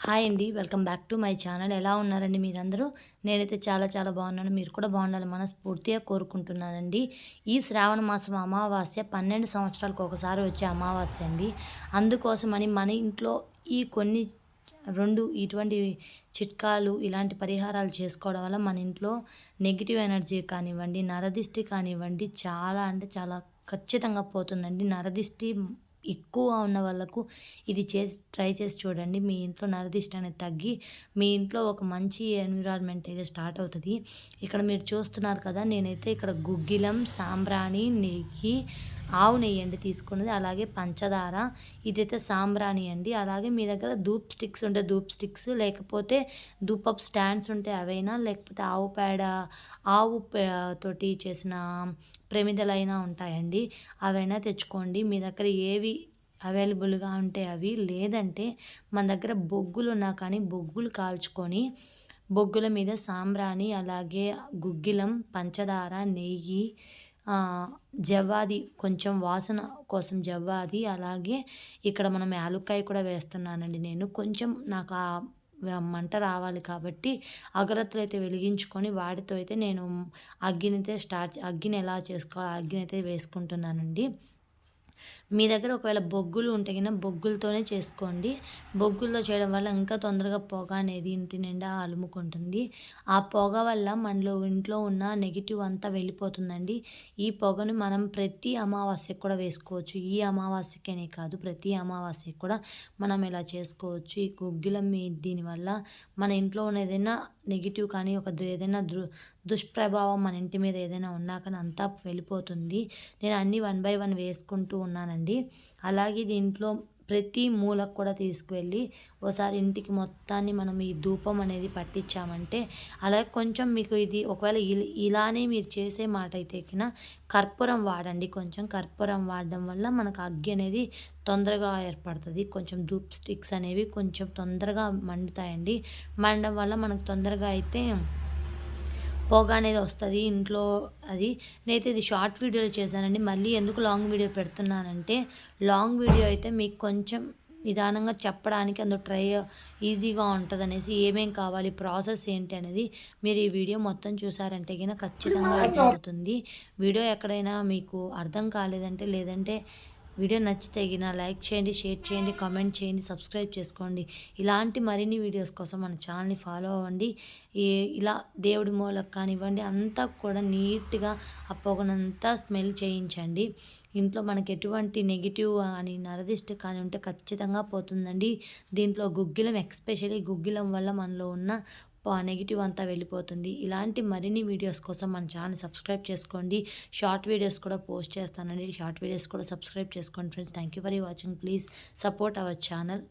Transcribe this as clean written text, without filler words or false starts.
Hi అండి. Welcome back to my channel. ఎలా ఉన్నారండి మీరందరూ? నేనైతే చాలా బాగున్నాను. మీరు కూడా బాగుండాలని మనస్ఫూర్తిగా కోరుకుంటున్నానండి. ఈ శ్రావణ మాసం అమావాస్య 12 సంవత్సరాలకు ఒకసారి వచ్చే అమావాస్య అండి. అందుకోసమని మన ఇంట్లో ఈ కొన్ని 2 ఇటువంటి చిట్కాలు, ఇలాంటి పరిహారాలు చేసుకోవడం వల్ల మన ఇంట్లో నెగెటివ్ ఎనర్జీ కానివ్వండి, నరదిష్టి కానివ్వండి చాలా అంటే చాలా ఖచ్చితంగా పోతుందండి. నరదిష్టి ఎక్కువగా ఉన్న వాళ్ళకు ఇది ట్రై చేసి చూడండి. మీ ఇంట్లో నరదిష్టి అనేది తగ్గి మీ ఇంట్లో ఒక మంచి ఎన్విరాన్మెంట్ అయితే స్టార్ట్ అవుతుంది. ఇక్కడ మీరు చూస్తున్నారు కదా, నేనైతే ఇక్కడ గుగ్గిలం, సాంబ్రాణి, నెయ్యి, ఆవు నెయ్యి అండి తీసుకున్నది. అలాగే పంచదార, ఇదైతే సాంబ్రాణి అండి. అలాగే మీ దగ్గర ధూప్ స్టిక్స్ ఉంటే ధూప్ స్టిక్స్, లేకపోతే ధూపప్ స్టాండ్స్ ఉంటే అవైనా, లేకపోతే ఆవు పేడ, తోటి చేసిన ప్రమిదలైనా ఉంటాయండి. అవైనా తెచ్చుకోండి. మీ దగ్గర ఏవి అవైలబుల్గా ఉంటే అవి, లేదంటే మన దగ్గర బొగ్గులు ఉన్నా కానీ బొగ్గులు కాల్చుకొని బొగ్గుల మీద సాంబ్రాణి, అలాగే గుగ్గిలం, పంచదార, నెయ్యి, జవ్వాది, కొంచెం వాసన కోసం జవ్వాది, అలాగే ఇక్కడ మనం యాలుక్కాయ కూడా వేస్తున్నానండి నేను. కొంచెం నాకు మంట రావాలి కాబట్టి అగరత్తులు అయితే వెలిగించుకొని వాటితో అయితే నేను అగ్గిని ఎలా చేసుకోవాలి, అగ్గిని అయితే వేసుకుంటున్నానండి. మీ దగ్గర ఒకవేళ బొగ్గులు ఉంటే గిన బొగ్గులతోనే చేసుకోండి. బొగ్గులతో చేయడం వల్ల ఇంకా తొందరగా పొగ అనేది ఇంటి నిండా అలుముకుంటుంది. ఆ పొగ వల్ల మనలో ఇంట్లో ఉన్న నెగిటివ్ అంతా వెళ్ళిపోతుందండి. ఈ పొగను మనం ప్రతి అమావాస్యకు కూడా వేసుకోవచ్చు. ఈ అమావాస్యకనే కాదు, ప్రతి అమావాస్యకు కూడా మనం ఇలా చేసుకోవచ్చు. ఈ గుగ్గిలం దీనివల్ల మన ఇంట్లో ఉన్న ఏదైనా నెగిటివ్ కానీ ఏదైనా దుష్ప్రభావం మన ఇంటి మీద ఏదైనా ఉన్నా కానీ అంతా వెళ్ళిపోతుంది. నేను అన్నీ 1 బై 1 వేసుకుంటూ ఉన్నానండి. అలాగే దీంట్లో ప్రతి మూలకు కూడా తీసుకువెళ్ళి ఒకసారి ఇంటికి మొత్తాన్ని మనం ఈ ధూపం అనేది పట్టించామంటే, అలాగే కొంచెం మీకు ఇది ఒకవేళ ఇలానే మీరు చేసే మాట అయితే కిన కర్పూరం వాడండి. కొంచెం కర్పూరం వాడడం వల్ల మనకు అగ్గి అనేది తొందరగా ఏర్పడుతుంది. కొంచెం ధూప్ స్టిక్స్ అనేవి కొంచెం తొందరగా మండుతాయండి. మండడం వల్ల మనకు తొందరగా అయితే పొగ అనేది వస్తుంది ఇంట్లో. నేనైతే ఇది షార్ట్ వీడియోలో చేశానండి. మళ్ళీ ఎందుకు లాంగ్ వీడియో పెడుతున్నానంటే, లాంగ్ వీడియో అయితే మీకు కొంచెం నిదానంగా చెప్పడానికి ఈజీగా ఉంటుందనేసి, ఏమేం కావాలి, ప్రాసెస్ ఏంటి అనేది మీరు ఈ వీడియో మొత్తం చూసారంటే గిన ఖచ్చితంగా అర్థమవుతుంది. వీడియో ఎక్కడైనా మీకు అర్థం కాలేదంటే, లేదంటే వీడియో నచ్చితే గిన లైక్ చేయండి, షేర్ చేయండి, కామెంట్ చేయండి, సబ్స్క్రైబ్ చేసుకోండి. ఇలాంటి మరిన్ని వీడియోస్ కోసం మన ఛానల్ని ఫాలో అవ్వండి. ఇలా దేవుడి మూలకు కానివ్వండి అంతా కూడా నీట్గా ఆ పొగనంతా స్మెల్ చేయించండి. ఇంట్లో మనకి ఎటువంటి నెగిటివ్ అని నరదిష్టి కానీ ఉంటే ఖచ్చితంగా పోతుందండి. దీంట్లో గుగ్గిలం, ఎక్స్పెషల్లీ గుగ్గిలం వల్ల మనలో ఉన్న నెగిటివ్ అంతా వెళ్ళిపోతుంది. ఇలాంటి మరిన్ని వీడియోస్ కోసం మన ఛానల్ సబ్స్క్రైబ్ చేసుకోండి. షార్ట్ వీడియోస్ కూడా పోస్ట్ చేస్తానండి. షార్ట్ వీడియోస్ కూడా సబ్స్క్రైబ్ చేసుకోండి friends. Thank you for watching. Please support our channel.